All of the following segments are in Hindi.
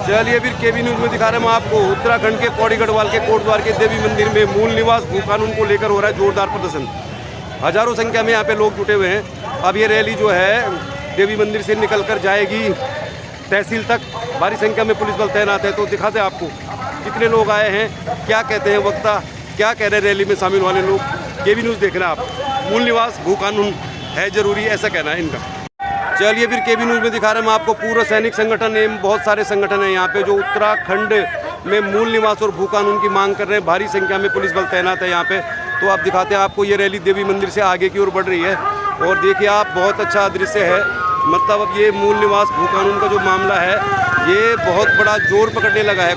चलिए फिर केबी न्यूज़ में दिखा रहे हैं हम आपको उत्तराखंड के पौड़ी गढ़वाल के कोटद्वार के देवी मंदिर में मूल निवास भू कानून को लेकर हो रहा है जोरदार प्रदर्शन। हजारों संख्या में यहाँ पे लोग जुटे हुए हैं। अब ये रैली जो है देवी मंदिर से निकल कर जाएगी तहसील तक। भारी संख्या में पुलिस बल तैनात है। तो दिखाते हैं आपको कितने लोग आए हैं, क्या कहते हैं वक्ता, क्या कह रहे हैं रैली में शामिल वाले लोग। केबी न्यूज़ देख रहे हैं आप। मूल निवास भू कानून है जरूरी, ऐसा कहना है इनका। चलिए फिर केबी न्यूज़ में दिखा रहे हैं हम आपको पूर्व सैनिक संगठन एवं बहुत सारे संगठन हैं यहाँ पे जो उत्तराखंड में मूल निवास और भू कानून की मांग कर रहे हैं। भारी संख्या में पुलिस बल तैनात है यहाँ पे। तो आप दिखाते हैं आपको ये रैली देवी मंदिर से आगे की ओर बढ़ रही है और देखिए आप बहुत अच्छा दृश्य है। मतलब अब ये मूल निवास भू कानून का जो मामला है ये बहुत बड़ा जोर पकड़ने लगा है।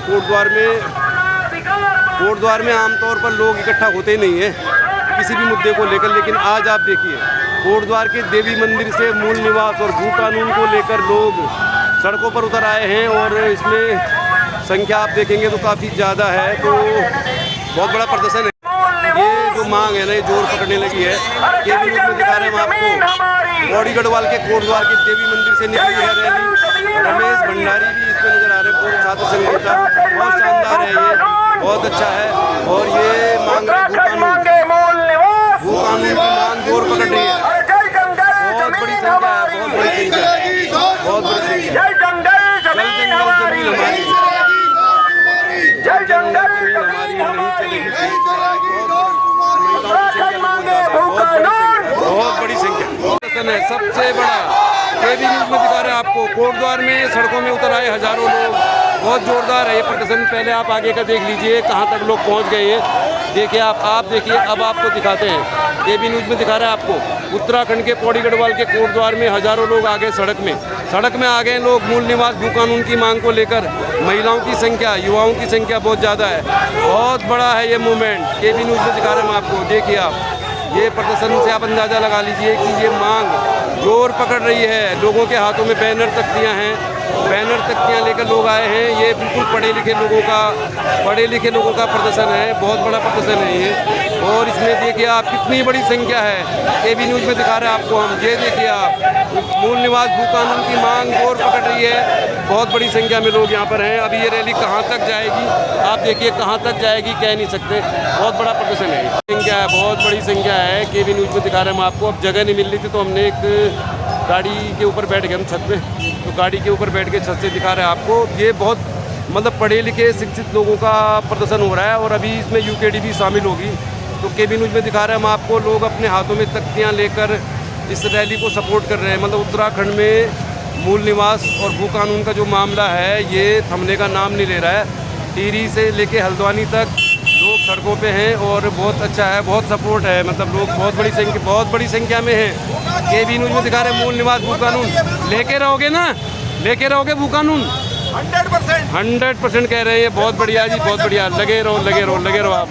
कोटद्वार में आमतौर पर लोग इकट्ठा होते नहीं हैं किसी भी मुद्दे को लेकर, लेकिन आज आप देखिए कोटद्वार के देवी मंदिर से मूल निवास और भू कानून को लेकर लोग सड़कों पर उतर आए हैं और इसमें संख्या आप देखेंगे तो काफ़ी ज़्यादा है। तो बहुत बड़ा प्रदर्शन है। ये जो मांग है ना ये जोर पकड़ने लगी है। केबी न्यूज़ में दिखा रहे हैं हम आपको पौड़ी गढ़वाल के कोटद्वार के देवी मंदिर से निकली है रैली। रमेश भंडारी भी इसमें नजर आ रहे हैं, पूर्व छात्र संघ नेता। बहुत शानदार है ये, बहुत अच्छा है। और ये मांग भू कानून की मांग जोर पकड़ रही है। बहुत बड़ी संख्या है, बहुत बड़ी संख्या, बहुत बड़ी संख्या। जल जंगल जमीन हमारी, जल जंगल जमीन हमारी नहीं चलेगी। बहुत बड़ी संख्या है। सबसे बड़ा केबी न्यूज़ में दिखा रहे हैं आपको कोटद्वार में सड़कों में उतर आए हजारों लोग। बहुत जोरदार है ये प्रदर्शन। पहले आप आगे का देख लीजिए कहाँ तक लोग पहुँच गए हैं। देखिए आप देखिए। अब आपको दिखाते हैं केबी न्यूज़ में दिखा रहे हैं आपको उत्तराखंड के पौड़ी गढ़वाल के कोटद्वार में हजारों लोग आ गए सड़क में आ गए लोग मूल निवास भू कानून की मांग को लेकर। महिलाओं की संख्या, युवाओं की संख्या बहुत ज़्यादा है। बहुत बड़ा है ये मूवमेंट। केबी न्यूज़ में दिखा रहे हैं हम आपको। देखिए आप ये प्रदर्शन से आप अंदाज़ा लगा लीजिए कि ये मांग जोर पकड़ रही है। लोगों के हाथों में बैनर तख्तियाँ हैं, बैनर तख्तियाँ लेकर लोग आए हैं। ये बिल्कुल पढ़े लिखे लोगों का प्रदर्शन है। बहुत बड़ा प्रदर्शन है ये। और इसमें देखिए आप कितनी बड़ी संख्या है। केबी न्यूज़ में दिखा रहे हैं आपको हम। ये देखिए आप मूल निवास भू कानून की मांग जोर पकड़ रही है। बहुत बड़ी संख्या में लोग यहाँ पर हैं। अभी ये रैली कहाँ तक जाएगी आप देखिए, कहाँ तक जाएगी कह नहीं सकते। बहुत बड़ा प्रदर्शन है, संख्या है, बहुत बड़ी संख्या है। केबी न्यूज़ में दिखा रहे हैं हम आपको। अब जगह नहीं मिल रही थी तो हमने एक गाड़ी के ऊपर बैठ गए हम छत पे। तो गाड़ी के ऊपर बैठ के छत से दिखा रहे हैं आपको। ये बहुत मतलब पढ़े लिखे शिक्षित लोगों का प्रदर्शन हो रहा है और अभी इसमें यूकेडी भी शामिल होगी। तो केबी न्यूज़ में दिखा रहे हैं हम आपको लोग अपने हाथों में तख्तियाँ लेकर इस रैली को सपोर्ट कर रहे हैं। मतलब उत्तराखंड में मूल निवास और भू कानून का जो मामला है ये थमने का नाम नहीं ले रहा है। टिहरी से लेके हल्द्वानी तक लोग सड़कों पे हैं और बहुत अच्छा है, बहुत सपोर्ट है। मतलब लोग बहुत बड़ी संख्या में हैं। केबी न्यूज़ में दिखा रहे हैं मूल निवास भू कानून लेके रहोगे ना, लेके रहोगे भू कानून 100% कह रहे हैं। बहुत बढ़िया जी, बहुत बढ़िया। लगे रहो आप।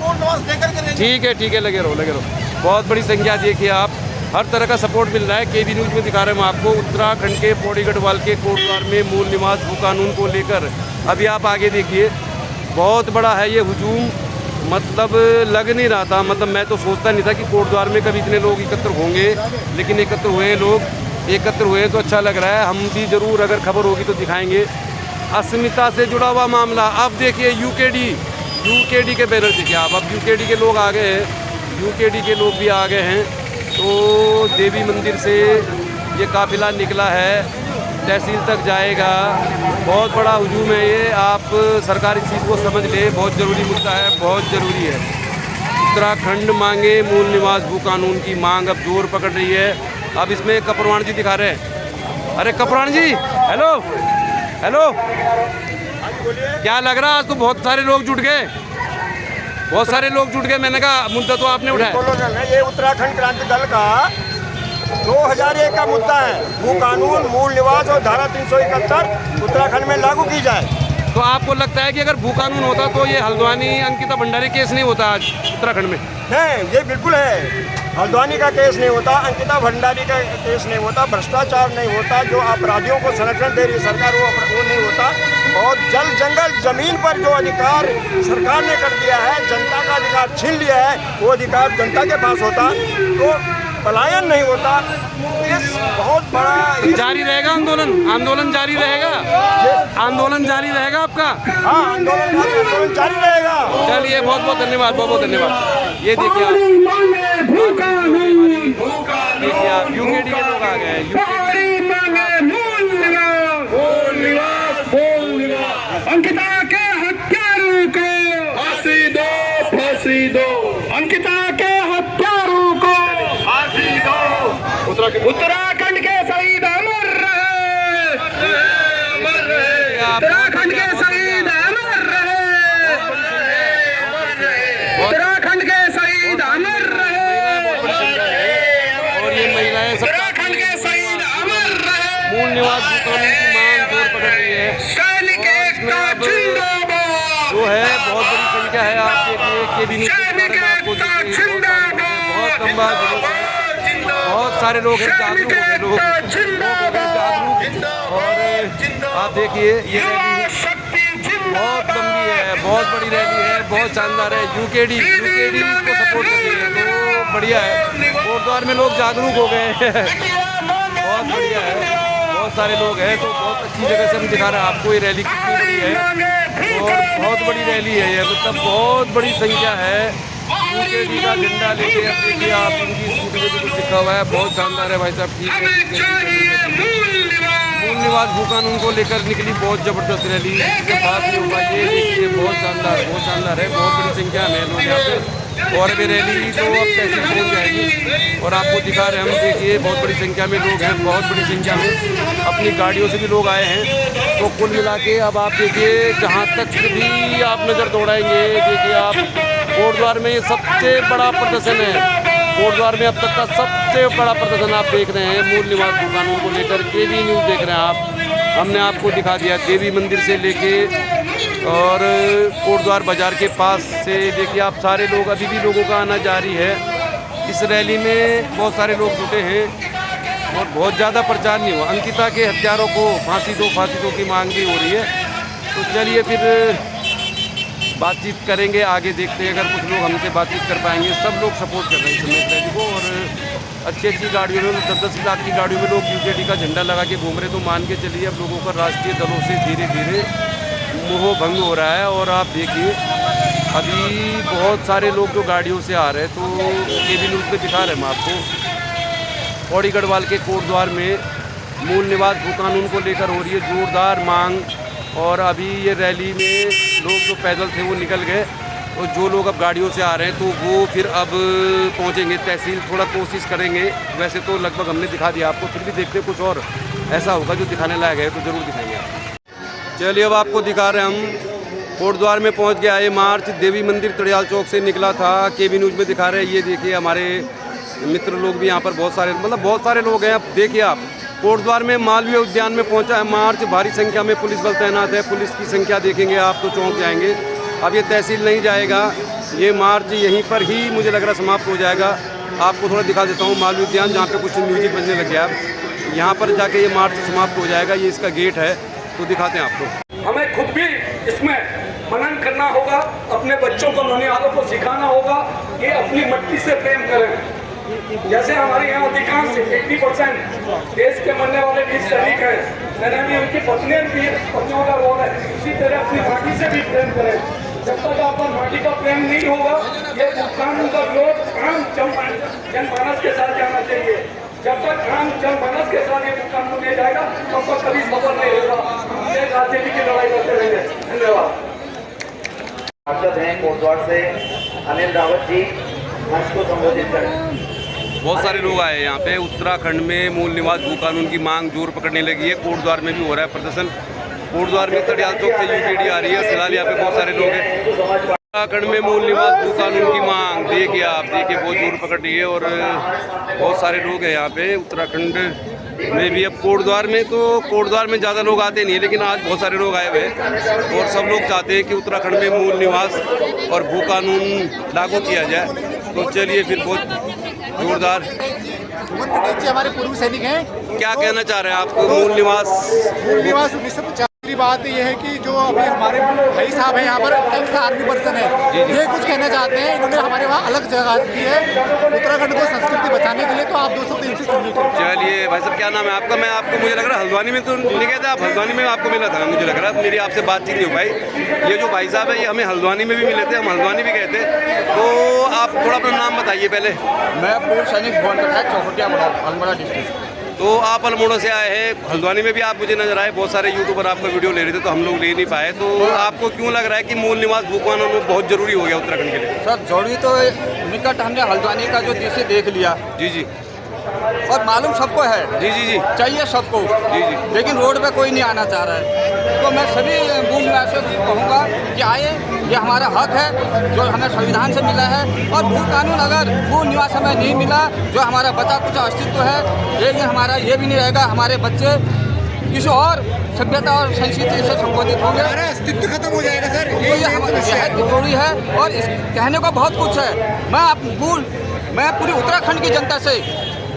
ठीक है लगे रहो। बहुत बड़ी संख्या देखिए आप, हर तरह का सपोर्ट मिल रहा है। केबी न्यूज़ में दिखा रहे हैं हम आपको उत्तराखंड के पौड़ी गढ़वाल के कोटद्वार में मूल निवास भू कानून को लेकर। अभी आप आगे देखिए बहुत बड़ा है ये हुजूम। मतलब लग नहीं रहा था, मतलब मैं तो सोचता नहीं था कि कोटद्वार में कभी इतने लोग एकत्र होंगे, लेकिन एकत्र हुए तो अच्छा लग रहा है। हम भी ज़रूर अगर खबर होगी तो दिखाएंगे। अस्मिता से जुड़ा हुआ मामला। अब देखिए यूकेडी के बैनर देखिए आप। अब यूकेडी के लोग आ गए हैं, यूकेडी के लोग भी आ गए हैं। तो देवी मंदिर से ये काफिला निकला है, तहसील तक जाएगा। बहुत बड़ा हुजूम है ये। आप सरकार इस चीज़ को समझ ले, बहुत ज़रूरी मुद्दा है, बहुत ज़रूरी है। उत्तराखंड मांगे मूल निवास भू कानून की मांग अब जोर पकड़ रही है। अब इसमें कपरवाण जी दिखा रहे हैं। अरे कपरवाण जी, हेलो क्या लग रहा है? आज तो बहुत सारे लोग जुट गए, मैंने कहा मुद्दा तो आपने उठाया। ये उत्तराखंड क्रांति दल का 2001 का मुद्दा है। भू कानून, मूल निवास और धारा 371 उत्तराखंड में लागू की जाए। तो आपको लगता है कि अगर भू कानून होता तो ये हल्द्वानी अंकिता भंडारी केस नहीं होता आज उत्तराखंड में? नहीं, ये बिल्कुल है। हल्द्वानी का केस नहीं होता, अंकिता भंडारी का केस नहीं होता, भ्रष्टाचार नहीं होता, जो अपराधियों को संरक्षण दे रही सरकार वो नहीं होता। और जल जंगल जमीन पर जो अधिकार सरकार ने कर दिया है, जनता का अधिकार छीन लिया है, वो अधिकार जनता के पास होता। तो पलायन नहीं होता, इस बहुत बड़ा जारी रहेगा आंदोलन जारी रहेगा, आंदोलन जारी रहेगा आपका? हाँ, आंदोलन जारी रहेगा। चलिए बहुत बहुत धन्यवाद, बहुत बहुत धन्यवाद। ये देखिए आप यूकेडी के लोग आ गए हैं। अंकिता के हत्यारों को फांसी दो, फांसी दो। अंकिता के हत्यारों को फांसी दो। उत्तराखंड के शहीद अमर रहे, उत्तराखंड के शहीद अमर रहे, उत्तराखंड के शहीद अमर रहे। और ये महिलाएं सब उत्तराखंड के शहीद अमर रहे। मूल निवास भूखा की मांग जोर पकड़ रही है। सैनिक एकता जिंदाबाद। जो है बहुत बड़ी संख्या है। आप देखिए केबी न्यूज़ के बारे में आपको देखिए बहुत लंबा जुलूस है, बहुत सारे लोग हैं, जागरूक हो गए लोग जागरूक। और आप देखिए ये रैली बहुत लंबी है, बहुत बड़ी रैली है, बहुत शानदार है। यूकेडी इसको सपोर्ट कर रही है, तो बढ़िया है। कोटद्वार में लोग जागरूक हो गए हैं, बहुत बढ़िया है। बहुत सारे लोग हैं, तो बहुत अच्छी जगह से हम दिखा रहे हैं आपको ये रैली कितनी बड़ी है। और बहुत बड़ी रैली है ये, मतलब बहुत बड़ी संख्या है। यूकेडी का झंडा लेके देखिए आप, उनकी स्कूटी में भी कुछ लिखा हुआ है, बहुत शानदार है भाई साहब। ठीक है, मूल निवास भूकानून को लेकर निकली बहुत ज़बरदस्त रैली, इसके बाद भी हुआ ये देखिए बहुत शानदार है, बहुत बड़ी संख्या में लोग यहाँ पे। और अभी रैली तो अब कैसे पहुँच जाएगी और आपको दिखा रहे हैं हम। देखिए बहुत बड़ी संख्या में लोग हैं, बहुत बड़ी संख्या में अपनी गाड़ियों से भी लोग आए हैं। तो कुल मिला के अब आप देखिए जहाँ तक भी आप नज़र दौड़ाएंगे, देखिए आप कोटद्वार में ये सबसे बड़ा प्रदर्शन है। कोटद्वार में अब तक का सबसे बड़ा प्रदर्शन आप देख रहे हैं मूल निवास भूकानून को लेकर। केबी न्यूज़ देख रहे हैं आप, हमने आपको दिखा दिया देवी मंदिर से लेके और कोटद्वार बाजार के पास से। देखिए आप सारे लोग, अभी भी लोगों का आना जारी है। इस रैली में बहुत सारे लोग जुटे हैं और बहुत ज़्यादा प्रचार नहीं हुआ। अंकिता के हत्यारों को फांसी दो की मांग भी हो रही है। तो चलिए फिर बातचीत करेंगे, आगे देखते हैं अगर कुछ लोग हमसे बातचीत कर पाएंगे। सब लोग सपोर्ट कर रहे हैं इस रैली को और अच्छी गाड़ियों में 10-10 लाख की गाड़ियों में लोग यूकेडी का झंडा लगा के घूम रहे। तो मान के चलिए अब लोगों का राष्ट्रीय दलों से धीरे धीरे मोह भंग हो रहा है। और आप देखिए अभी बहुत सारे लोग जो गाड़ियों से आ रहे हैं, तो केबी न्यूज़ पे दिखा रहे हैं हम आपको। पौड़ी गढ़वाल के कोटद्वार में मूल निवास भूकानून को लेकर हो रही है जोरदार मांग। और अभी ये रैली में लोग जो पैदल थे वो निकल गए, और जो लोग अब गाड़ियों से आ रहे हैं तो वो फिर अब पहुंचेंगे तहसील। थोड़ा कोशिश करेंगे, वैसे तो लगभग हमने दिखा दिया आपको, फिर भी देखते कुछ और ऐसा होगा जो दिखाने लायक है तो ज़रूर दिखाएंगे आप। चलिए अब आपको दिखा रहे हैं हम कोटद्वार में पहुंच गया। ये मार्च देवी मंदिर तड़ियाल चौक से निकला था। केबी न्यूज़ में दिखा रहे हैं। ये देखिए हमारे मित्र लोग भी यहाँ पर बहुत सारे, मतलब बहुत सारे लोग हैं। अब देखिए आप कोटद्वार में मालवीय उद्यान में पहुंचा है मार्च। भारी संख्या में पुलिस बल तैनात है। पुलिस की संख्या देखेंगे आप तो चौंक जाएंगे। अब ये तहसील नहीं जाएगा, ये मार्च यहीं पर ही मुझे लग रहा समाप्त हो जाएगा। आपको थोड़ा दिखा देता हूँ मालवीय उद्यान, जहाँ पे कुछ म्यूजिक बजने लग गया। अब यहाँ पर जाके ये मार्च समाप्त हो जाएगा। ये इसका गेट है, तो दिखाते हैं आपको। हमें खुद भी इसमें मनन करना होगा, अपने बच्चों को, नौनिहालों को सिखाना होगा कि अपनी मिट्टी से प्रेम करें। जैसे हमारे यहाँ अधिकांश 80% देश के मरने वाले वीर सैनिक हैं, सेना में उनकी पत्नियों का रोल है। इसी तरह अपनी माटी से भी प्रेम करें। जब तक आपका माटी का प्रेम नहीं होगा, ये भूकानून का विरोध आम जनमानस के साथ जाना चाहिए। जब तक आम जनमानस के साथ ये भूकानून नहीं जाएगा, तब तक कभी सफल नहीं होगा। हम देश आजादी की लड़ाई लड़ते रहेंगे। धन्यवाद। सांसद हैं कोटद्वार से अनिल रावत जी, मंच को संबोधित करें। बहुत सारे लोग आए हैं यहाँ पे। उत्तराखंड में मूल निवास भूकानून की मांग जोर पकड़ने लगी है। कोटद्वार में भी हो रहा है प्रदर्शन। कोटद्वार में तड़ियाल चौक से यूकेडी आ रही है। फिलहाल यहाँ पे बहुत सारे लोग हैं। उत्तराखंड में मूल निवास भूकानून की मांग देखिए आप, देखिए बहुत जोर पकड़ रही है और बहुत सारे लोग हैं यहाँ पे। उत्तराखंड में भी अब कोटद्वार में, तो कोटद्वार में ज़्यादा लोग आते नहीं है, लेकिन आज बहुत सारे लोग आए हुए हैं और सब लोग चाहते हैं कि उत्तराखंड में मूल निवास और भूकानून लागू किया जाए। तो चलिए फिर बहुत जोरदार। हमारे पूर्व सैनिक हैं। क्या कहना चाह रहे हैं आप? मूल निवास 1950 की बात ये है कि जो अभी हमारे भाई साहब हैं यहाँ पर एक्स आर्मी पर्सन है, ये कुछ कहना चाहते हैं। इन्होंने हमारे वहाँ अलग जगह की है उत्तराखंड को संस्कृति बचाने के लिए, तो आप 203 से सुनिए। चलिए भाई साहब, क्या नाम है आपका? मैं आपको, मुझे लग रहा है हल्द्वानी में तो नहीं गए थे आप? हल्द्वानी में आपको मिला था, मुझे लग रहा है। मेरी आपसे बातचीत नहीं हो पाई। ये जो भाई साहब है ये हमें हल्द्वानी में भी मिले थे, हम हल्द्वानी भी गए थे। तो आप थोड़ा अपना नाम बताइए पहले। मैं पूर्व सैनिक भवन कटाक चौखटिया अल्मोड़ा डिस्ट्रिक्ट। तो आप अल्मोड़ा से आए हैं, हल्द्वानी में भी आप मुझे नजर आए, बहुत सारे यूट्यूबर आपका वीडियो ले रहे थे तो हम लोग ले नहीं पाए। तो आपको क्यों लग रहा है कि मूल निवास भूकानून बहुत जरूरी हो गया उत्तराखंड के लिए? सर जरूरी तो निकट हमने हल्द्वानी का जो दृश्य देख लिया जी जी, और मालूम सबको है, जी जी जी, चाहिए सबको, जी जी, लेकिन रोड पे कोई नहीं आना चाह रहा है। तो मैं सभी मूल निवासियों को कहूँगा कि आए, ये हमारा हक है जो हमें संविधान से मिला है। और भू कानून अगर मूल निवास हमें नहीं मिला, जो हमारा बचा कुछ अस्तित्व है, लेकिन हमारा ये भी नहीं रहेगा, हमारे बच्चे किसी और सभ्यता और संस्कृति से संबोधित होंगे, हमारा अस्तित्व खत्म हो जाएगा सर। तो ये जरूरी है। और इस कहने को बहुत कुछ है। मैं पूरी उत्तराखंड की जनता से,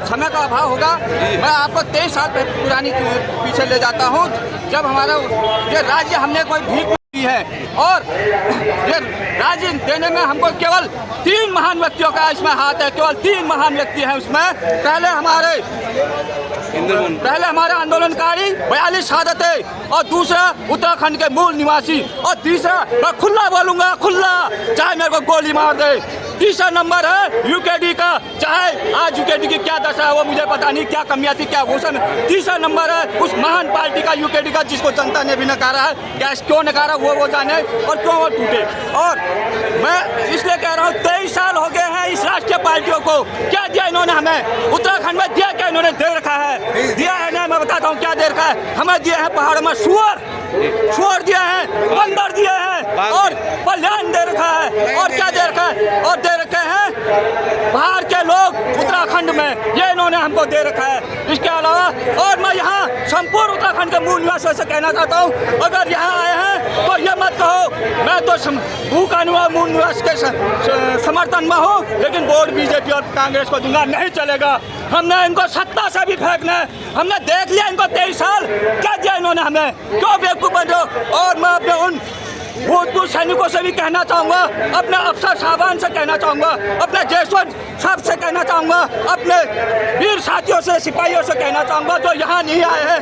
समय का अभाव होगा, मैं आपको 23 साल पुरानी पीछे ले जाता हूँ, जब हमारा ये राज्य हमने कोई भीख दी है, और ये राज्य देने में हमको केवल 3 महान व्यक्तियों का इसमें हाथ है, केवल 3 महान व्यक्ति हैं उसमें। पहले हमारे आंदोलनकारी 42 शहादतें, और दूसरा उत्तराखंड के मूल निवासी, और तीसरा मैं खुला बोलूंगा, खुला, चाहे मेरे को गोली मार दे। तीसरा नंबर है यूकेडी का, चाहे आज यूकेडी की क्या दशा है वो मुझे पता नहीं, क्या कमियां थी, क्या भूषण। तीसरा नंबर है उस महान पार्टी का, यूकेडी का, जिसको जनता ने भी नकारा है। क्या क्यों नकारा वो जाने, और क्यों वो टूटे। और मैं इसलिए कह रहा हूँ 23 साल हो गए हैं इस राष्ट्रीय पार्टियों को। क्या दिया इन्होंने हमें उत्तराखंड में? दिया क्या इन्होंने? दे रखा है, दिया है ना, मैं बताता हूँ क्या दे रखा है। हमें दिया है पहाड़ों में सुअर दिया है, बंदर दिया है, और पलायन दे रखा है, और क्या दे रखा है, और दे रखे हैं बाहर के लोग उत्तराखंड में, ये इन्होंने हमको दे रखा है। इसके अलावा और मैं यहाँ संपूर्ण उत्तराखंड के मूल निवासियों से कहना चाहता हूँ, अगर यहाँ आए हैं तो ये मत कहो मैं तो भू कानून और मूल निवास के समर्थन में हूँ, लेकिन वोट बीजेपी और कांग्रेस को दूंगा, नहीं चलेगा। हमने इनको सत्ता से भी फेंकना है। हमने देख लिया इनको 23 साल क्या दिया इन्होंने हमें, क्यों बेवकूफ़ बन रहे हो। और मैं अपने उन भूतपूर्व सैनिकों से भी कहना चाहूँगा, अपने अफसर साहबान से कहना चाहूँगा, अपने जयसवंत साहब से कहना चाहूँगा, अपने वीर साथियों से, सिपाहियों से कहना चाहूँगा जो यहाँ नहीं आए हैं।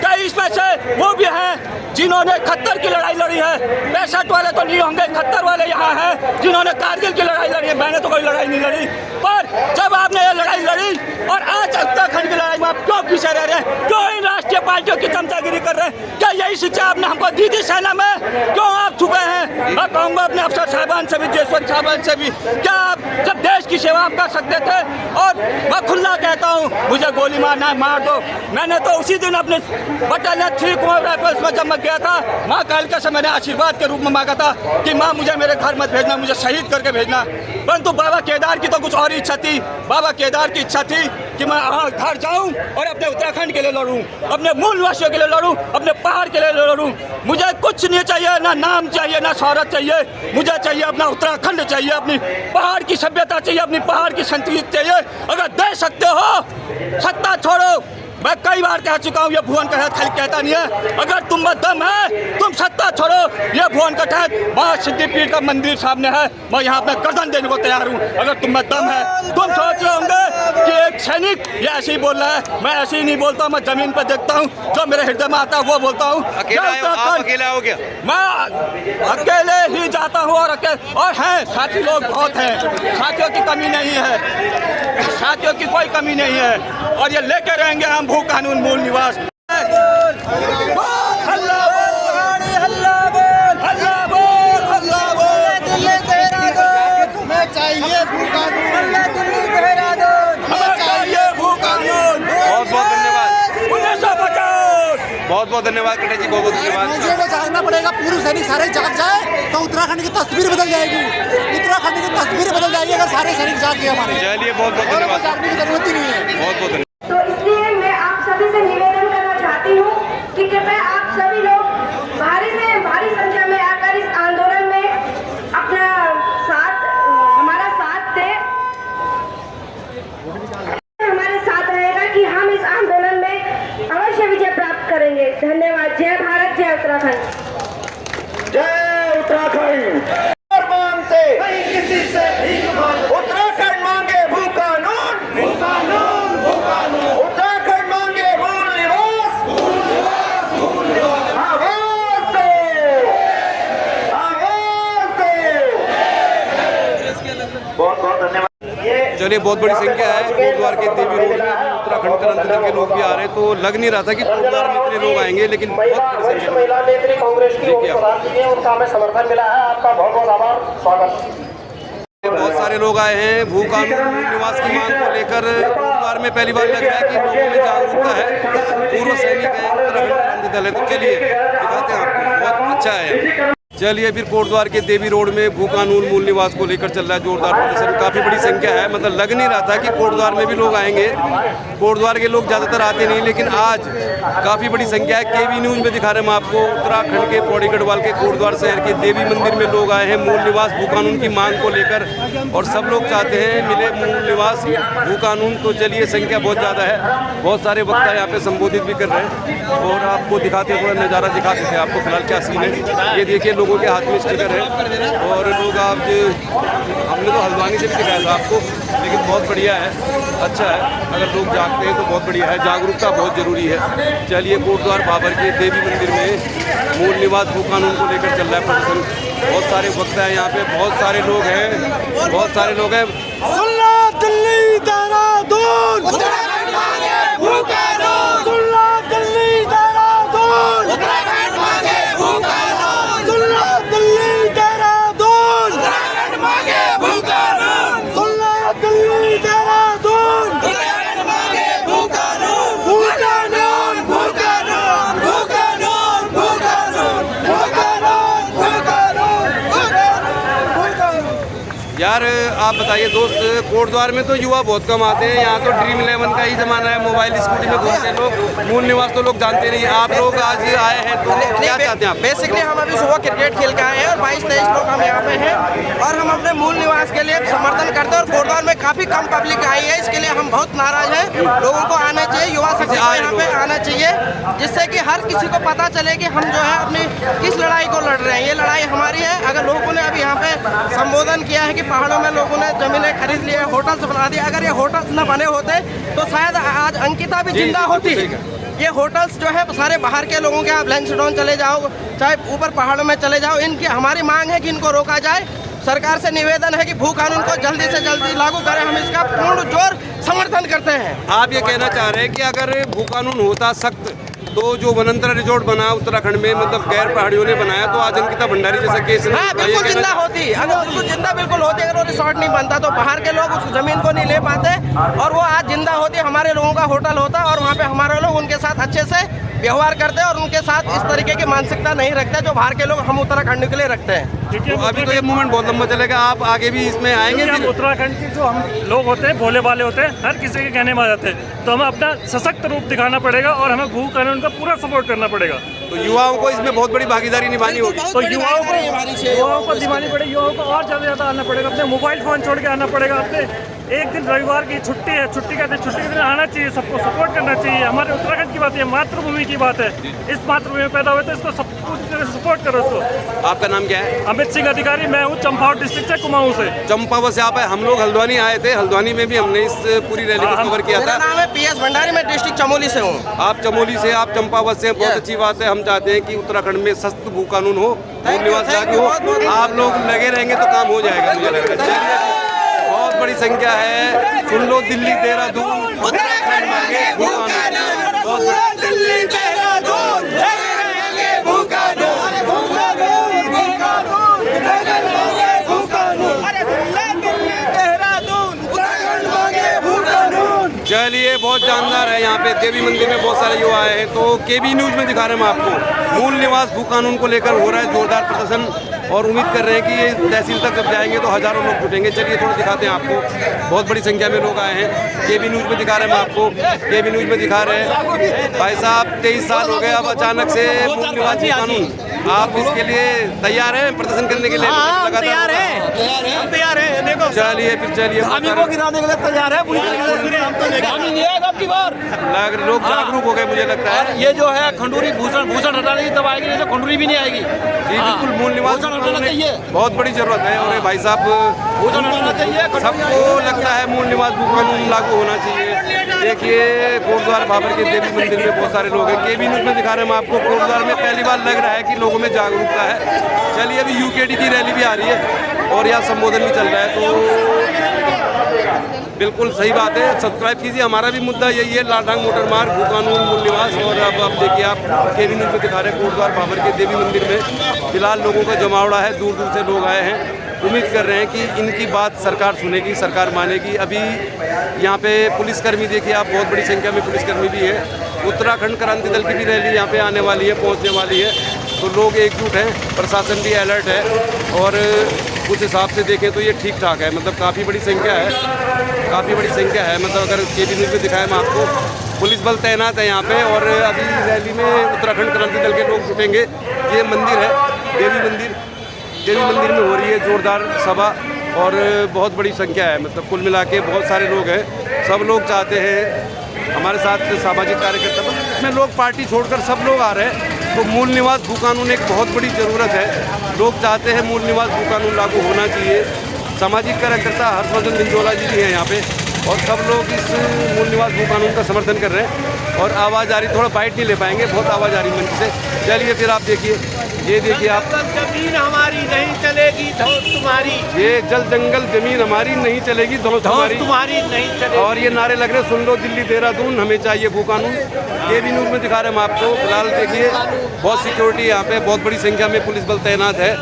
कई इसमें से वो भी हैं जिन्होंने खत्तर की लड़ाई लड़ी है। 65 वाले तो नहीं होंगे, खत्तर वाले यहाँ हैं जिन्होंने कारगिल की लड़ाई लड़ी है। मैंने तो कोई लड़ाई नहीं लड़ी, पर जब आपने ये लड़ाई लड़ी और आज उत्तराखंड की लड़ाई में आप क्यों पीछे रह रहे हैं? क्यों इन राष्ट्रीय पार्टियों की चमचागिरी कर रहे हैं? क्या यही शिक्षा आपने हमको दी थी सेना में? क्यों आप छुपे हैं? मैं कहूँगा अपने अफसर साहबान से भी, जयसवंत साहबान से भी, क्या आप जब देश की सेवा आप कर सकते थे? और मैं खुला कहता हूँ, मुझे गोली मारना है मार दो। मैंने तो उसी दिन अपने बटालियन 3 कुंवर राइफल्स में जब मैं गया था, माँ कालिका से मैंने आशीर्वाद के रूप में मांगा था कि माँ मुझे मेरे घर मत भेजना, मुझे शहीद करके भेजना। परंतु बाबा केदार की तो कुछ और इच्छा थी। बाबा केदार की इच्छा थी कि मैं घर जाऊं और अपने उत्तराखंड के लिए लड़ूं, अपने मूल निवासियों के लिए लड़ूं, अपने पहाड़ के लिए लड़ूं। मुझे कुछ नहीं चाहिए, ना नाम चाहिए, ना शौहरत चाहिए। मुझे चाहिए अपना उत्तराखंड चाहिए, अपनी पहाड़ की सभ्यता चाहिए, अपनी पहाड़ की संस्कृति चाहिए। अगर दे सकते हो सत्ता छोड़ो। मैं कई बार कह चुका हूँ, ये भुवन का खाली कहता नहीं है। अगर तुम में दम है तुम सत्ता छोड़ो। ये भुवन का तहत माँ सिद्धिपीठ का मंदिर सामने है, मैं यहाँ अपना गर्दन देने को तैयार हूँ। अगर तुम में दम है, तुम सोच रहे होंगे कि एक सैनिक ये ऐसे ही बोल रहा है। मैं ऐसे ही नहीं बोलता, मैं जमीन पर देखता हूँ, जो मेरे हृदय में आता है वो बोलता हूँ। अकेला हो गया? मैं अकेले ही जाता हूँ, और हैं साथी लोग बहुत हैं, साथियों की कमी नहीं है, साथियों की कोई कमी नहीं है। और ये लेके रहेंगे हम भू कानून मूल निवास। चाहिए भू कानून, बहुत बहुत धन्यवाद, 1950। बहुत बहुत धन्यवाद कटे जी, बहुत बहुत धन्यवाद। मुझे को जागना पड़ेगा, पूर्व सैनिक सारे जाग जाए तो उत्तराखंड की तस्वीर बदल जाएगी। उत्तराखंड की तस्वीर बदल जाएगी अगर सारे सैनिक जाग गए हमारे। चलिए बहुत बहुत धन्यवाद, जागने की जरूरत ही नहीं है। बहुत बहुत धन्यवाद। तो इसलिए मैं आप सभी से निवेदन करना चाहती हूँ कि कृपया आप सभी लोग भारी से भारी संख्या में आकर इस आंदोलन में अपना हमारा साथ दें, हमारे साथ रहेगा कि हम इस आंदोलन में अवश्य विजय प्राप्त करेंगे। धन्यवाद। जय भारत, जय उत्तराखंड। नहीं। और मांगते नहीं किसी से भीख मांगे, उत्तराखंड मांगे भू कानून, भू कानून, भू कानून, उत्तराखंड मांगे मूल निवास, मूल निवास, मूल निवास। आवाज दो, आवाज दो। बहुत बहुत धन्यवाद। चलिए, बहुत बड़ी संख्या है कोटद्वार के देवी रोड में उत्तराखंड करांतरण के लोग भी आ रहे हैं, तो लग नहीं रहा था कि कोटद्वार में इतने लोग आएंगे, लेकिन बहुत बड़ी संख्या में। महिला नेत्री कांग्रेस की उनका हमें समर्थन मिला है। आपका बहुत बहुत आभार, स्वागत। बहुत सारे लोग आए हैं भू कानून मूल निवास की मांग को लेकर। कोटद्वार में पहली बार लग रहा है कि लोगों में जागरूकता है। पूर्व सैनिक है, उत्तराखंड क्रांति दल है, तो चलिए दिखाते हैं आपको, बहुत अच्छा है। चलिए फिर कोटद्वार के देवी रोड में भू कानून मूल निवास को लेकर चल रहा है जोरदार प्रदर्शन। काफ़ी बड़ी संख्या है, मतलब लग नहीं रहा था कि कोटद्वार में भी लोग आएंगे। कोटद्वार के लोग ज़्यादातर आते नहीं, लेकिन आज काफ़ी बड़ी संख्या है। केवी न्यूज़ में दिखा रहे हैं हम आपको, उत्तराखंड के पौड़ी गढ़वाल के कोटद्वार शहर के देवी मंदिर में लोग आए हैं मूल निवास भू कानून की मांग को लेकर, और सब लोग चाहते हैं मिले मूल निवास भू कानून। तो चलिए, संख्या बहुत ज़्यादा है, बहुत सारे वक्ता यहाँ पे संबोधित भी कर रहे हैं, और आपको दिखाते हैं, थोड़ा नज़ारा दिखाते थे आपको फिलहाल क्या सीन है। ये देखिए, लोगों के हाथ में स्टिकर है, और लोग आप हमने तो हल्द्वानी से भी दिखाया था आपको, लेकिन बहुत बढ़िया है, अच्छा है। अगर लोग जागते हैं तो बहुत बढ़िया है, जागरूकता बहुत ज़रूरी है। चलिए, कोटद्वार बाबर के देवी मंदिर में मूल निवास भू कानून को लेकर चल रहा है प्रदर्शन। बहुत सारे वक्ता हैं यहाँ पे, बहुत सारे लोग हैं, बहुत सारे लोग हैं। सुनना दिल्ली देहरादून, उत्तराखंड मांगे भू कानून, सुनना दिल्ली देहरादून, उत्तराखंड मांगे भू कानून, सुनना दिल्ली देहरादून, उत्तराखंड मांगे भू कानून, सुनना दिल्ली देहरादून, उत्तराखंड मांगे भू कानून, भू कानून, भू कानून, भू कानून, भू कानून, भू कानून, भू कानून, भू कानून। यार आप बताइए दोस्त, कोटद्वार में तो युवा बहुत कम आते हैं, यहाँ तो ड्रीम 11 का ही ज़माना है, मोबाइल स्कूटी में घूमते हैं लोग, मूल निवास तो लोग जानते नहीं। आप लोग आज आए हैं तो क्या चाहते हैं आप? बेसिकली हम अभी सुबह क्रिकेट खेल के आए हैं और 22-23 लोग हम यहाँ पे हैं, और हम अपने मूल निवास के लिए समर्थन करते हैं। और कोटद्वार में काफ़ी कम पब्लिक आई है, इसके लिए हम बहुत नाराज हैं। लोगों को आना चाहिए, युवा शक्ति को यहाँ पे आना चाहिए, जिससे कि हर किसी को पता चले कि हम जो है अपनी किस लड़ाई को लड़ रहे हैं। ये लड़ाई हमारी है। अगर लोगों ने अभी यहाँ पे संबोधन किया है कि पहाड़ों में लोगों ने जमीनें खरीद ली है, होटल्स बना दिए, अगर ये होटल्स न बने होते तो शायद आज अंकिता भी जिंदा होती। ये होटल्स जो है सारे बाहर के लोगों के, आप लैंसडाउन चले जाओ, चाहे ऊपर पहाड़ों में चले जाओ, इनकी हमारी मांग है कि इनको रोका जाए। सरकार से निवेदन है कि भू कानून को जल्दी से जल्दी लागू करें। हम इसका पूर्ण जोर समर्थन करते हैं। आप ये कहना चाह रहे हैं कि अगर भू कानून होता सख्त, तो जो वनांतर रिजॉर्ट बना उत्तराखंड में, मतलब गैर पहाड़ियों ने बनाया, तो आज अंकिता भंडारी जैसा केस हाँ बिल्कुल जिंदा होती। अगर बिल्कुल जिंदा बिल्कुल होती, अगर वो रिसोर्ट नहीं बनता तो बाहर के लोग उस जमीन को नहीं ले पाते, और वो आज जिंदा होती, हमारे लोगों का होटल होता, और वहाँ पे हमारे लोग उनके साथ अच्छे से व्यवहार करते हैं, और उनके साथ इस तरीके की मानसिकता नहीं रखते जो बाहर के लोग हम उत्तराखंड के लिए रखते हैं। तो अभी तो ये मूवमेंट बहुत लंबा चलेगा, आप आगे भी इसमें आएंगे? हम उत्तराखंड के जो हम लोग होते हैं, भोले वाले होते हैं, हर किसी के कहने में आ जाते हैं, तो हमें अपना सशक्त रूप दिखाना पड़ेगा, और हमें भू कानून का पूरा सपोर्ट करना पड़ेगा। तो युवाओं को इसमें बहुत बड़ी भागीदारी निभानी होगी। तो युवाओं को दिवानी पड़ेगी, युवाओं को और ज़्यादा आना पड़ेगा, अपने मोबाइल फ़ोन छोड़ के आना पड़ेगा। अपने एक दिन रविवार की छुट्टी है, छुट्टी का दिन, छुट्टी के दिन आना चाहिए, सबको सपोर्ट करना चाहिए। हमारे उत्तराखंड की बात है, मातृभूमि की बात है, इस मातृभूमि में पैदा हुए तो इसको सपोर्ट करो इसको। आपका नाम क्या है? अमित सिंह अधिकारी, मैं हूँ चंपावत डिस्ट्रिक्ट से, कुमाऊं से। चंपावत से आप? हम लोग हल्द्वानी आए थे, हल्द्वानी में भी हमने इस पूरी रैली को कवर किया था। मेरा नाम है PS भंडारी, मैं डिस्ट्रिक्ट चमोली से हूँ। आप चमोली से, आप चंपावत से, बहुत अच्छी बात है। हम चाहते हैं कि उत्तराखंड में सख्त भू कानून हो, मूल निवास लागू हो। आप लोग लगे रहेंगे तो काम हो जाएगा, मुझे लग रहा है। बहुत बड़ी संख्या है, सुन लो, दिल्ली देहरादून, उत्तराखंड मांगे भू कानून, बहुत दिल्ली देहरादून, भू कानून, भू कानून, भू कानून, भू कानून, देहरादून, उत्तराखंड मांगे भू कानून। चलिए, बहुत जानदार है। यहाँ पे देवी मंदिर में बहुत सारे युवा आए हैं, तो केबी न्यूज़ में दिखा रहे हैं हम आपको, मूल निवास भू कानून को लेकर हो रहा है जोरदार प्रदर्शन, और उम्मीद कर रहे हैं कि ये तहसील तक जब जाएंगे तो हज़ारों लोग जुटेंगे। चलिए थोड़ा दिखाते हैं आपको, बहुत बड़ी संख्या में लोग आए हैं। केबी न्यूज़ में दिखा रहे हैं हम आपको, केबी न्यूज़ में दिखा रहे हैं। भाई साहब 23 साल हो गए, अब अचानक से मूल निवास भू कानून आप इसके लिए तैयार हैं प्रदर्शन करने के लिए? हम तैयार हैं, हम तैयार हैं। देखो चलिए फिर चलिए, को गिराने के लिए तैयार है पूरी तरीके से। हम तो आपकी बार लोग जागरूक हो गए मुझे लगता है। ये जो है खंडूरी भूषण हटाने की तब आएगी, नहीं तो खंडूरी भी नहीं आएगी। जी बिल्कुल, मूल निवास हटाना चाहिए, बहुत बड़ी जरूरत है। और भाई साहब भूषण हटाना चाहिए। सबको लगता है मूल निवास कानून लागू होना चाहिए। देखिए कोटद्वार बाबर के देवी मंदिर में बहुत सारे लोग हैं। केबी न्यूज़ में दिखा रहे हैं हम आपको। कोटद्वार में पहली बार लग रहा है कि लोगों में जागरूकता है। चलिए अभी यूकेडी की रैली भी आ रही है और यहाँ संबोधन भी चल रहा है, तो बिल्कुल सही बात है। सब्सक्राइब कीजिए। हमारा भी मुद्दा यही है, लाटांग मोटर मार्ग, भूकानून, मूल निवास। और अब देखिए आप केबी न्यूज़ में दिखा रहे हैं कोटद्वार बाबर के देवी मंदिर में फिलहाल लोगों का जमावड़ा है, दूर दूर से लोग आए हैं। उम्मीद कर रहे हैं कि इनकी बात सरकार सुनेगी, सरकार मानेगी। अभी यहाँ पे पुलिसकर्मी देखिए आप, बहुत बड़ी संख्या में पुलिसकर्मी भी है। उत्तराखंड क्रांति दल की भी रैली यहाँ पे आने वाली है, पहुँचने वाली है, तो लोग एकजुट हैं, प्रशासन भी अलर्ट है। और उस हिसाब से देखें तो ये ठीक ठाक है, मतलब काफ़ी बड़ी संख्या है, काफ़ी बड़ी संख्या है। मतलब अगर केबी न्यूज़ में दिखाएं मैं आपको, पुलिस बल तैनात है यहाँ पे। और अभी रैली में उत्तराखंड क्रांति दल के लोग जुटेंगे। ये मंदिर है देवी मंदिर, देवी मंदिर में हो रही है जोरदार सभा और बहुत बड़ी संख्या है। मतलब कुल मिला के बहुत सारे लोग हैं। सब लोग चाहते हैं हमारे साथ सामाजिक कार्यकर्ता में लोग पार्टी छोड़कर सब लोग आ रहे हैं। तो मूल निवास भू कानून एक बहुत बड़ी ज़रूरत है। लोग चाहते हैं मूल निवास भू कानून लागू होना चाहिए। सामाजिक कार्यकर्ता हर्षवर्धन बिंजोला जी भी हैं यहाँ पे और सब लोग इस मूल निवास भू कानून का समर्थन कर रहे हैं। और आवाज़ आ रही, थोड़ा बाइट नहीं ले पाएंगे, बहुत आवाज़ आ रही मंच से। चलिए फिर आप देखिए, ये देखिए आप, जमीन हमारी नहीं चलेगी धौंस तुम्हारी, ये जल जंगल जमीन हमारी नहीं चलेगी धौंस तुम्हारी नहीं चलेगी। और ये नारे लग रहे हैं, सुन लो दिल्ली देहरादून, हमें चाहिए भू कानून। केबी न्यूज़ में दिखा रहे हैं हम आपको। फिलहाल देखिए बहुत सिक्योरिटी यहाँ पे, बहुत बड़ी संख्या में पुलिस बल तैनात है।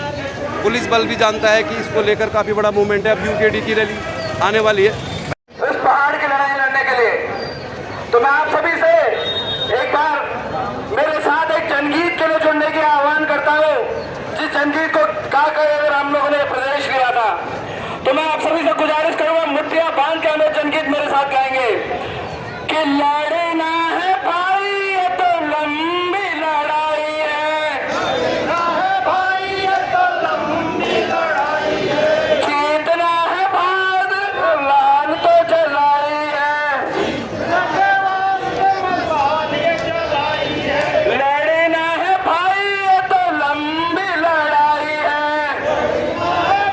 पुलिस बल भी जानता है कि इसको लेकर काफ़ी बड़ा मूवमेंट है। अब यूकेडी की रैली आने वाली है। इस पहाड़ की लड़ाई लड़ने के लिए तो मैं आप सभी से एक बार मेरे साथ एक जनगीत के लिए जुड़ने की आह्वान करता हूँ। जिस जनगीत को गा कर अगर हम लोगों ने प्रदेश किया था, तो मैं आप सभी से गुजारिश करूंगा, मुट्ठियां बांध के हमें जनगीत मेरे साथ गाएंगे कि लड़ना है भाई ये तो लंबी लड़ाई है, लड़ना है भाई ये तो लंबी लड़ाई है, जीतना है भाग लाल तो जलाई है, लड़ना है भाई ये तो लंबी लड़ाई है,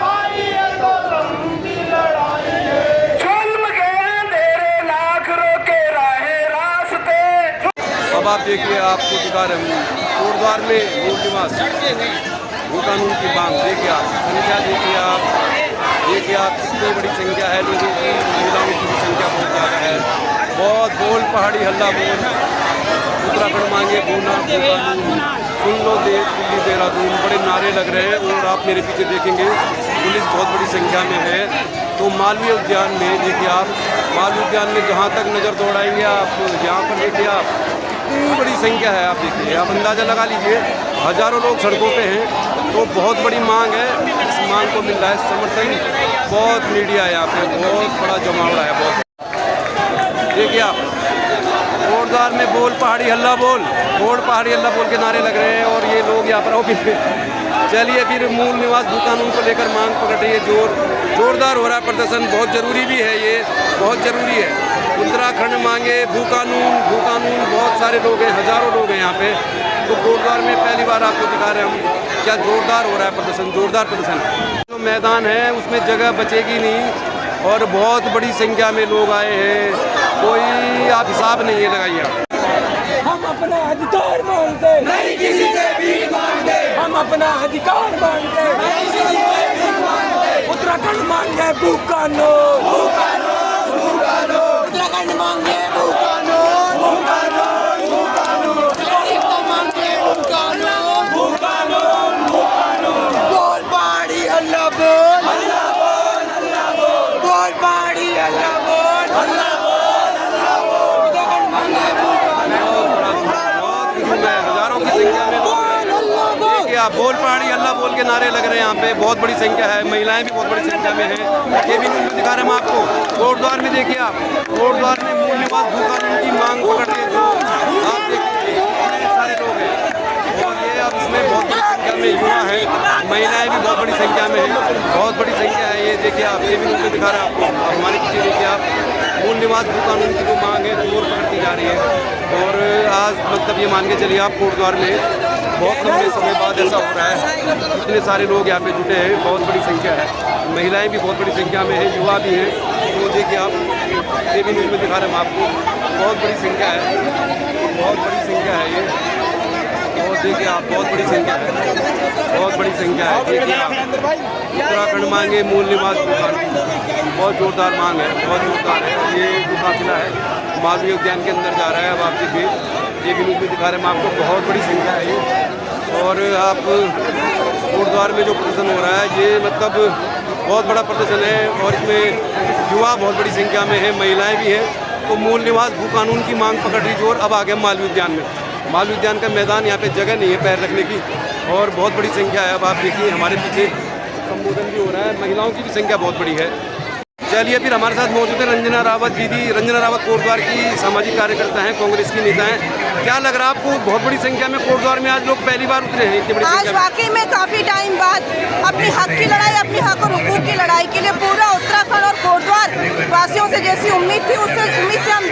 भाई ये तो लंबी लड़ाई है, जुल्म के अंधेरे लाख रोके राहे रास्ते। अब आप देखिए, आपको दिखा रहे हैं कोटद्वार में मूल निवास भू कानून की मांग। देखिए आप संख्या, देखिए आप कितनी बड़ी संख्या है लोगों की, महिलाओं की भी संख्या बहुत ज़्यादा है। बहुत बोल पहाड़ी हल्ला बोल, उत्तराखंड मांगे भूना भू कानून, सुन लो दिल्ली देहरादून, बड़े नारे लग रहे हैं। और आप मेरे पीछे देखेंगे पुलिस बहुत बड़ी संख्या में है। तो मालवीय उद्यान में देखिए आप, मालवीय उद्यान में जहाँ तक नज़र दौड़ाएंगे आप, यहाँ पर देखिए आप कितनी बड़ी संख्या है। आप देखिए, आप अंदाज़ा लगा लीजिए, हज़ारों लोग सड़कों पे हैं। तो बहुत बड़ी मांग है, इस मांग को मिल रहा है समर्थन। बहुत मीडिया है यहाँ पे, बहुत बड़ा जमावड़ा है। बहुत देखिए आप कोटद्वार में बोल पहाड़ी हल्ला बोल, बोल पहाड़ी हल्ला बोल के नारे लग रहे हैं। और ये लोग यहाँ पर चलिए फिर मूल निवास भू कानून को लेकर मांग पकड़ रही है, जोरदार हो रहा है प्रदर्शन। बहुत ज़रूरी भी है, ये बहुत ज़रूरी है। उत्तराखंड मांगे भू कानून, बहुत सारे लोग हैं, हज़ारों लोग हैं यहाँ पे। तो कोटद्वार में पहली बार आपको दिखा रहे हैं हम, क्या जोरदार हो रहा है प्रदर्शन, जोरदार प्रदर्शन। जो मैदान है उसमें जगह बचेगी नहीं और बहुत बड़ी संख्या में लोग आए हैं, कोई आप हिसाब नहीं है लगाइए। हम अपना अधिकार मांगते नहीं किसी से भीख मांगते, हम अपना अधिकार मांगते नहीं किसी से भीख मांगते। उत्तराखंड मांगे भू कानून, भू कानून, भू कानून, उत्तराखंड मांगे भू कानून, भू कानून, भू कानून, गरीब मांगे भू कानून, भू कानून, भू कानून। बोल पहाड़ी हल्ला बोल, हल्ला बोल, हल्ला बोल, बोल पहाड़ी हल्ला बोल, हल्ला बोल, हल्ला बोल, उत्तराखंड मांगे भू हज़ारों की संख्या में लोग देखिए आप, बोल पहाड़ी अल्लाह बोल के नारे लग रहे हैं यहाँ पे। बहुत बड़ी संख्या है, महिलाएं भी बहुत बड़ी संख्या में हैं। केबी न्यूज़ में दिखा रहे हैं हम आपको। कोटद्वार में देखिए आप, कोटद्वार में मूल निवास भू कानून की मांग पकड़ रहे हैं। आप देखिए कितने सारे लोग हैं और ये अब इसमें बहुत बड़ी संख्या संख्या में है, बहुत बड़ी संख्या है। ये देखिए आप, ये भी न्यूज़ में दिखा रहे हैं आपको, हमारे पीछे देखिए आप, मूल निवास भू कानून की जो मांग है जोर पकड़ती जा रही है। और आज मतलब ये मान के चलिए आप, कोटद्वार में बहुत लंबे समय बाद ऐसा हो रहा है, इतने सारे लोग यहाँ पे जुटे हैं, बहुत बड़ी संख्या है, महिलाएं भी बहुत बड़ी संख्या में है, युवा भी हैं। तो देखिए आप, ये भी न्यूज़ में दिखा रहे हैं हम आपको, बहुत बड़ी संख्या है, बहुत बड़ी संख्या है ये। और देखिए आप, बहुत बड़ी संख्या है, बहुत बड़ी संख्या है। देखिए आप, उत्तराखंड मांगे मूल निवास भू कानून, बहुत जोरदार मांग है, बहुत जोरदार है। ये जो काफिला है मालवीय उद्यान के अंदर जा रहा है। अब आप देखिए, ये भी न्यूज़ में दिखा रहे हैं हम आपको, बहुत बड़ी संख्या है ये। और आप कोटद्वार में जो प्रदर्शन हो रहा है, ये मतलब बहुत बड़ा प्रदर्शन है, और इसमें युवा बहुत बड़ी संख्या में है, महिलाएं भी हैं। तो मूल निवास भू कानून की मांग पकड़ रही जोर। अब आ गए मालवीय उद्यान में, मालवीय उद्यान का मैदान, यहाँ पे जगह नहीं है पैर रखने की, और बहुत बड़ी संख्या है। अब आप देखिए, हमारे पीछे संबोधन भी हो रहा है, महिलाओं की भी संख्या बहुत बड़ी है। चलिए फिर हमारे साथ मौजूद है रंजना रावत दीदी। रंजना रावत कोटद्वार की सामाजिक कार्यकर्ता हैं, कांग्रेस की नेता हैं। क्या लग रहा है आपको, बहुत बड़ी संख्या में कोटद्वार में आज लोग पहली बार उतरे हैं इतनी बड़ी आज संख्या में? वाकई में काफी टाइम बाद अपनी हक की लड़ाई, अपनी हक और हुकूक की लड़ाई के लिए पूरा उत्तराखंड और कोटद्वार वासियों से जैसी उम्मीद थी, उससे उम्मीद से हम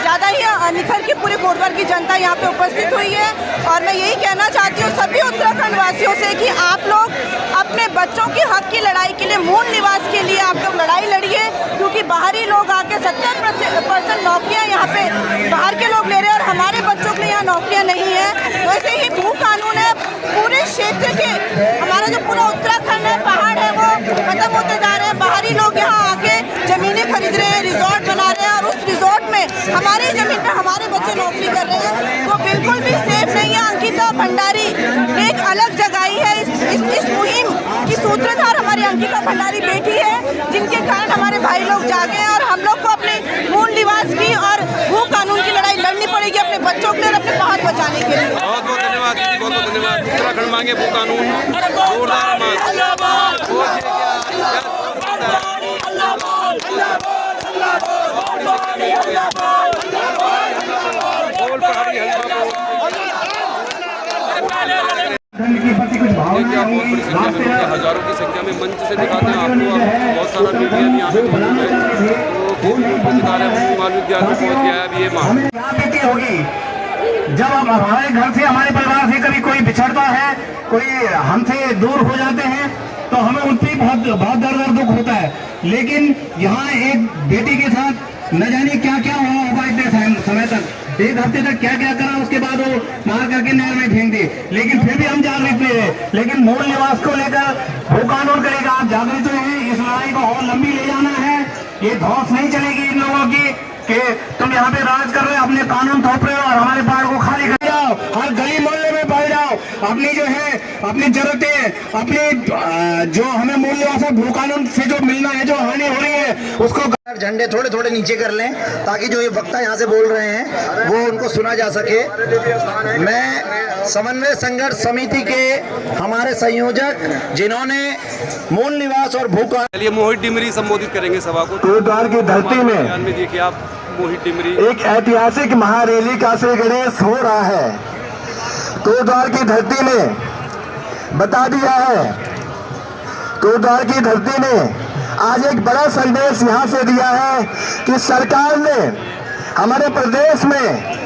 ज़्यादा ही निखर के पूरे कोटद्वार की जनता यहाँ पे उपस्थित हुई है। और मैं यही कहना चाहती हूँ सभी उत्तराखंड वासियों से कि आप लोग अपने बच्चों की हक की लड़ाई के लिए, मूल निवास के लिए आप लोग लड़ाई लड़िए, क्योंकि बाहरी लोग आके 70% नौकरियाँ यहाँ पे बाहर के लोग ले रहे हैं, और हमारे बच्चों के लिए यहाँ नौकरियाँ नहीं है। वैसे ही भू कानून है, पूरे क्षेत्र के, हमारा जो पूरा उत्तराखंड है, पहाड़ है, वो खत्म होते जा रहे हैं। बाहरी लोग यहाँ आके जमीनें खरीद रहे हैं, रिजॉर्ट बना रहे हैं, और उस रिजॉर्ट में हमारी जमीन पे हमारे बच्चे नौकरी कर रहे हैं। वो बिल्कुल भी सेफ नहीं है। अंकिता भंडारी ने एक अलग जगाई है। इस मुहिम की सूत्रधार हमारी अंकिता भंडारी बेटी है, जिनके कारण हमारे भाई लोग जागे हैं, और हम लोग को अपने मूल निवास की और भू कानून की लड़ाई लड़नी पड़ेगी अपने बच्चों के लिए और अपने पहाड़ बचाने के लिए। बहुत बहुत धन्यवाद दीदी, बहुत बहुत धन्यवाद। उत्तराखंड मांगे भू कानून, जोरदार मांग। हजारों की संख्या में मंच से दिखाते हैं आपको, बहुत सारा मीडिया भी यहाँ पे मौजूद है। तो मालवीय उद्यान में पहुँच गया है अभी ये मांग। होगी जब हम हमारे घर से, हमारे परिवार से कभी कोई बिछड़ता है, कोई हमसे दूर हो जाते हैं, तो हमें उन पर बहुत दर्द दुख होता है। लेकिन यहाँ एक बेटी के साथ न जाने क्या क्या हुआ होगा इतने समय तक, एक हफ्ते तक क्या क्या करा, उसके बाद वो मार करके नहर में फेंक दी। लेकिन फिर भी हम जागृत रहे। लेकिन मूल निवास को लेकर भू कानून को लेकर आप जागृत रहे। इस लड़ाई को और लंबी ले जाना है। ये धौंस नहीं चलेगी इन लोगों की कि तुम यहाँ पे राज कर रहे हो, अपने कानून थोप रहे हो और हमारे पहाड़ को खाली कर जाओ, हर गली मोहल्ले में बढ़ जाओ, अपनी जो है अपनी जरूरतें, अपनी जो हमें मूल निवास भू कानून से जो मिलना है, जो हानि हो रही है, उसको झंडे थोड़े थोड़े नीचे कर लें, ताकि जो ये वक्ता यहाँ से बोल रहे हैं वो उनको सुना जा सके। मैं समन्वय संघर्ष समिति के हमारे संयोजक, जिन्होंने मूल निवास और भू कानून, चलिए मोहित डिमरी संबोधित करेंगे सभा को। कोटद्वार की धरती में देखिए आप, मोहित डिमरी एक ऐतिहासिक महारैली का श्री गणेश हो रहा है। कोटद्वार की धरती ने बता दिया है, कोटद्वार की धरती ने आज एक बड़ा संदेश यहाँ से दिया है कि सरकार ने हमारे प्रदेश में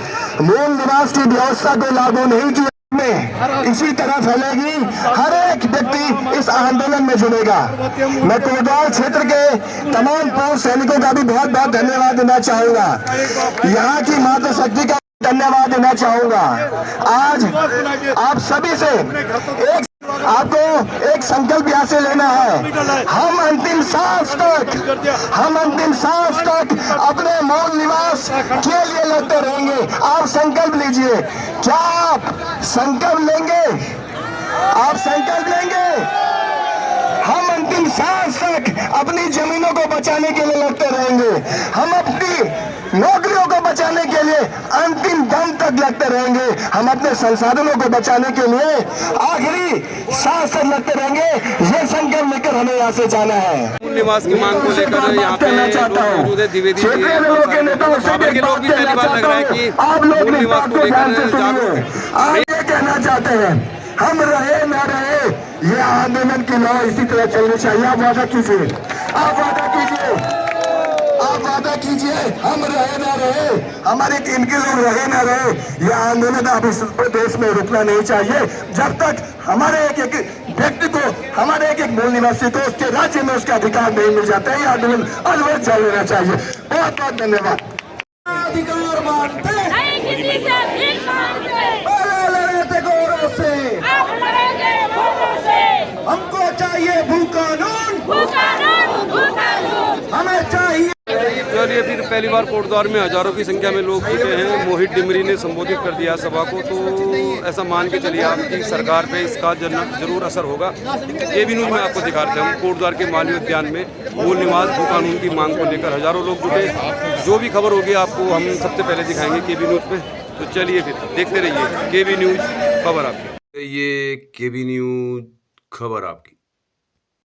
मूल निवास की व्यवस्था को लागू नहीं किया, में इसी तरह फैलेगी। हर एक व्यक्ति इस आंदोलन में जुड़ेगा। मैं कोटद्वार क्षेत्र के तमाम पूर्व सैनिकों का भी बहुत बहुत धन्यवाद देना चाहूंगा। यहाँ की माता शक्ति का धन्यवाद देना चाहूंगा। आज आप सभी से आपको एक संकल्प यहाँ से लेना है। हम अंतिम सांस तक अपने मूल निवास के लिए लड़ते रहेंगे। आप संकल्प लीजिए। क्या आप संकल्प लेंगे? आप संकल्प लेंगे? हम अंतिम सांस तक अपनी जमीनों को बचाने के लिए लड़ते रहेंगे। हम अपनी नौकरियों को बचाने के लिए अंतिम दम तक लड़ते रहेंगे। हम अपने संसाधनों को बचाने के लिए आखिरी सांस तक लड़ते रहेंगे। ये संकल्प लेकर हमें यहाँ से जाना है। मूल निवास की मांग को लेकर यहाँ पे मौजूद है द्विवेदी जी, लोग भी पहली बार लग रहा है कि आप लोग मूल निवास को लेकर आप ये कहना चाहते हैं, हम रहे न रहे ये आंदोलन की लौ इसी तरह चलनी चाहिए। आप वादा कीजिए, आप वादा कीजिए, आप वादा कीजिए, हम रहे ना रहे, हमारी टीम के लोग रहे ना रहे, ये आंदोलन अब इस प्रदेश में रुकना नहीं चाहिए जब तक हमारे एक एक व्यक्ति को, हमारे एक एक मूल निवासी को उसके राज्य में उसका अधिकार नहीं मिल जाता है। ये आंदोलन अलवत चल लेना चाहिए। बहुत बहुत धन्यवाद। अधिकार मांगते लड़े थे गौरव से, हमको चाहिए भू कानून, हमें चाहिए। चलिए, फिर पहली बार कोटद्वार में हजारों की संख्या में लोग जुटे हैं। मोहित डिमरी ने संबोधित कर दिया सभा को, तो ऐसा मान के चलिए आपकी सरकार पे इसका जरूर असर होगा। केबी न्यूज में आपको दिखाते हैं, हम कोटद्वार के मालवीय उद्यान में मूल निवास भू कानून की मांग को लेकर हजारों लोग जुटे। जो भी खबर होगी आपको हम सबसे पहले दिखाएंगे केबी न्यूज पे। तो चलिए फिर देखते रहिए केबी न्यूज खबर आपकी। ये केबी न्यूज खबर आपकी।